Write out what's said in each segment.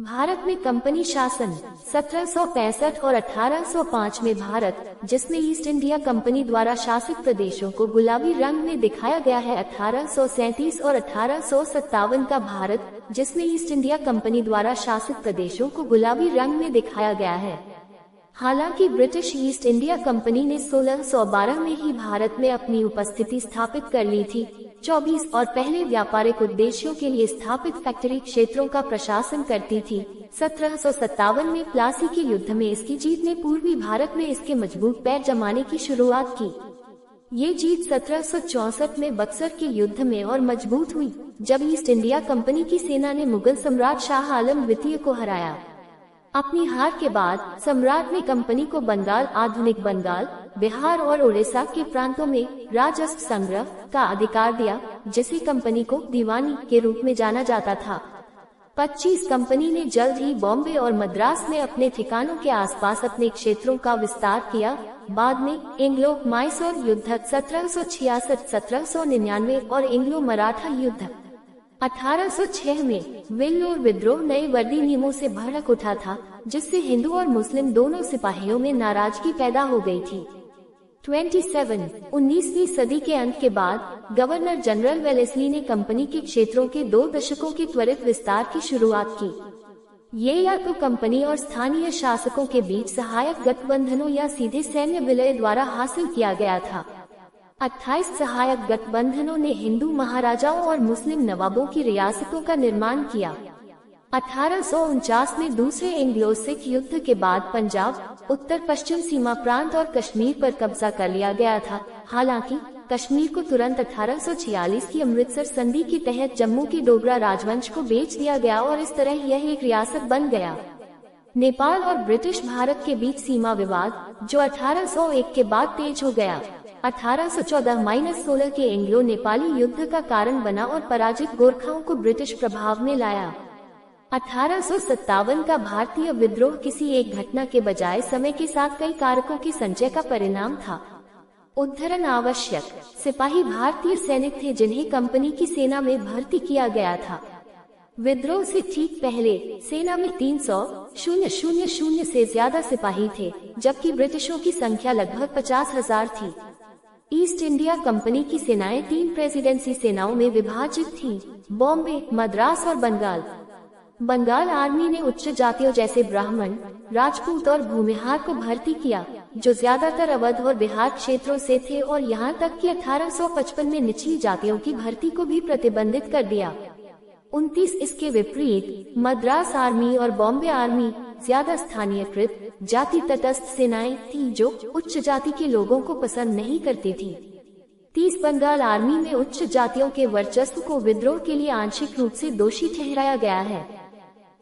भारत में कंपनी शासन 1765 और 1805 में भारत, जिसमें ईस्ट इंडिया कंपनी द्वारा शासित प्रदेशों को गुलाबी रंग में दिखाया गया है। 1837 और 1857 का भारत, जिसमें ईस्ट इंडिया कंपनी द्वारा शासित प्रदेशों को गुलाबी रंग में दिखाया गया है। हालांकि ब्रिटिश ईस्ट इंडिया कंपनी ने 1612 में ही भारत में अपनी उपस्थिति स्थापित कर ली थी। 24 और पहले व्यापारिक उद्देश्यों के लिए स्थापित फैक्ट्री क्षेत्रों का प्रशासन करती थी। 1757 में प्लासी के युद्ध में इसकी जीत ने पूर्वी भारत में इसके मजबूत पैर जमाने की शुरुआत की। ये जीत 1764 में बक्सर के युद्ध में और मजबूत हुई, जब ईस्ट इंडिया कंपनी की सेना ने मुगल सम्राट शाह आलम द्वितीय को हराया। अपनी हार के बाद सम्राट ने कंपनी को बंगाल, आधुनिक बंगाल, बिहार और उड़ीसा के प्रांतों में राजस्व संग्रह का अधिकार दिया, जिसे कंपनी को दीवानी के रूप में जाना जाता था। 25 कंपनी ने जल्द ही बॉम्बे और मद्रास में अपने ठिकानों के आसपास अपने क्षेत्रों का विस्तार किया। बाद में एंग्लो मैसूर युद्ध 1766, 1799 और एंग्लो मराठा युद्ध 1806 में वेल्लोर विद्रोह नए वर्दी नियमों से भड़क उठा था, जिससे हिंदू और मुस्लिम दोनों सिपाहियों में नाराजगी पैदा हो गई थी। 19वीं सदी के अंत के बाद गवर्नर जनरल वेलेस्ली ने कंपनी के क्षेत्रों के 2 दशकों के त्वरित विस्तार की शुरुआत की। ये या तो कंपनी और स्थानीय शासकों के बीच सहायक गठबंधनों या सीधे सैन्य विलय द्वारा हासिल किया गया था। 28 सहायक गठबंधनों ने हिंदू महाराजाओं और मुस्लिम नवाबों की रियासतों का निर्माण किया। 1849 में दूसरे एंग्लो सिख युद्ध के बाद पंजाब, उत्तर पश्चिम सीमा प्रांत और कश्मीर पर कब्जा कर लिया गया था। हालांकि कश्मीर को तुरंत 1846 की अमृतसर संधि के तहत जम्मू के डोगरा राजवंश को बेच दिया गया और इस तरह यह एक रियासत बन गया। नेपाल और ब्रिटिश भारत के बीच सीमा विवाद, जो 1801 के बाद तेज हो गया, 1814-16 के एंग्लो नेपाली युद्ध का कारण बना और पराजित गोरखाओं को ब्रिटिश प्रभाव में लाया। 1857 का भारतीय विद्रोह किसी एक घटना के बजाय समय के साथ कई कारकों के संचय का परिणाम था। उद्धरण आवश्यक सिपाही भारतीय सैनिक थे जिन्हें कंपनी की सेना में भर्ती किया गया था। विद्रोह से ठीक पहले सेना में 300,000 से ज्यादा सिपाही थे, जबकि ब्रिटिशों की संख्या लगभग 50,000 थी। ईस्ट इंडिया कंपनी की सेनाएं 3 प्रेसिडेंसी सेनाओं में विभाजित थीं: बॉम्बे, मद्रास और बंगाल। बंगाल आर्मी ने उच्च जातियों जैसे ब्राह्मण, राजपूत और भूमिहार को भर्ती किया, जो ज्यादातर अवध और बिहार क्षेत्रों से थे, और यहाँ तक कि 1855 में निचली जातियों की भर्ती को भी प्रतिबंधित कर दिया। 29 इसके विपरीत मद्रास आर्मी और बॉम्बे आर्मी ज्यादा स्थानीयकृत जाति तटस्थ सेनाएं थीं, जो उच्च जाति के लोगों को पसंद नहीं करती थी। 30 बंगाल आर्मी में उच्च जातियों के वर्चस्व को विद्रोह के लिए आंशिक रूप से दोषी ठहराया गया है।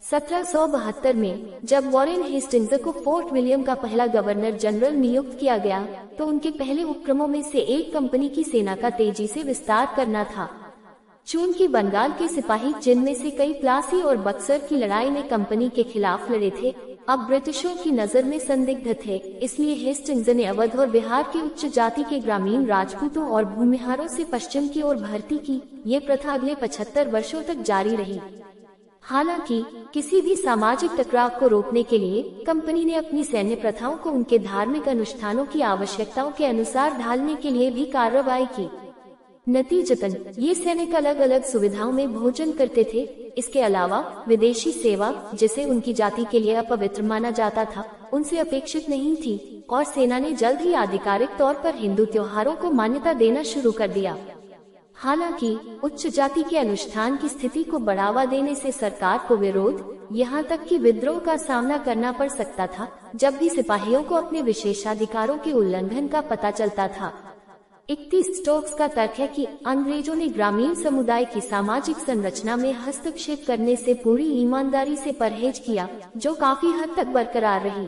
1772 में जब वॉरेन हेस्टिंग्स को फोर्ट विलियम का पहला गवर्नर जनरल नियुक्त किया गया, तो उनके पहले उपक्रमों में से एक कंपनी की सेना का तेजी से विस्तार करना था। चूंकि बंगाल के सिपाही, जिनमें से कई प्लासी और बक्सर की लड़ाई में कंपनी के खिलाफ लड़े थे, अब ब्रिटिशों की नजर में संदिग्ध थे, इसलिए हेस्टिंग्स ने अवध और बिहार के उच्च जाति के ग्रामीण राजपूतों और भूमिहारों से पश्चिम की ओर भर्ती की। ये प्रथा अगले 75 वर्षों तक जारी रही। हालांकि किसी भी सामाजिक टकराव को रोकने के लिए कंपनी ने अपनी सैन्य प्रथाओं को उनके धार्मिक अनुष्ठानों की आवश्यकताओं के अनुसार ढालने के लिए भी कार्रवाई की। नतीजतन ये सैनिक अलग अलग सुविधाओं में भोजन करते थे। इसके अलावा विदेशी सेवा, जिसे उनकी जाति के लिए अपवित्र माना जाता था, उनसे अपेक्षित नहीं थी, और सेना ने जल्द ही आधिकारिक तौर पर हिंदू त्योहारों को मान्यता देना शुरू कर दिया। हालांकि उच्च जाति के अनुष्ठान की स्थिति को बढ़ावा देने से सरकार को विरोध, यहाँ तक कि विद्रोह का सामना करना पड़ सकता था, जब भी सिपाहियों को अपने विशेषाधिकारों के उल्लंघन का पता चलता था। 31 स्टोक्स का तर्क है कि अंग्रेजों ने ग्रामीण समुदाय की सामाजिक संरचना में हस्तक्षेप करने से पूरी ईमानदारी से परहेज किया, जो काफी हद तक बरकरार रही।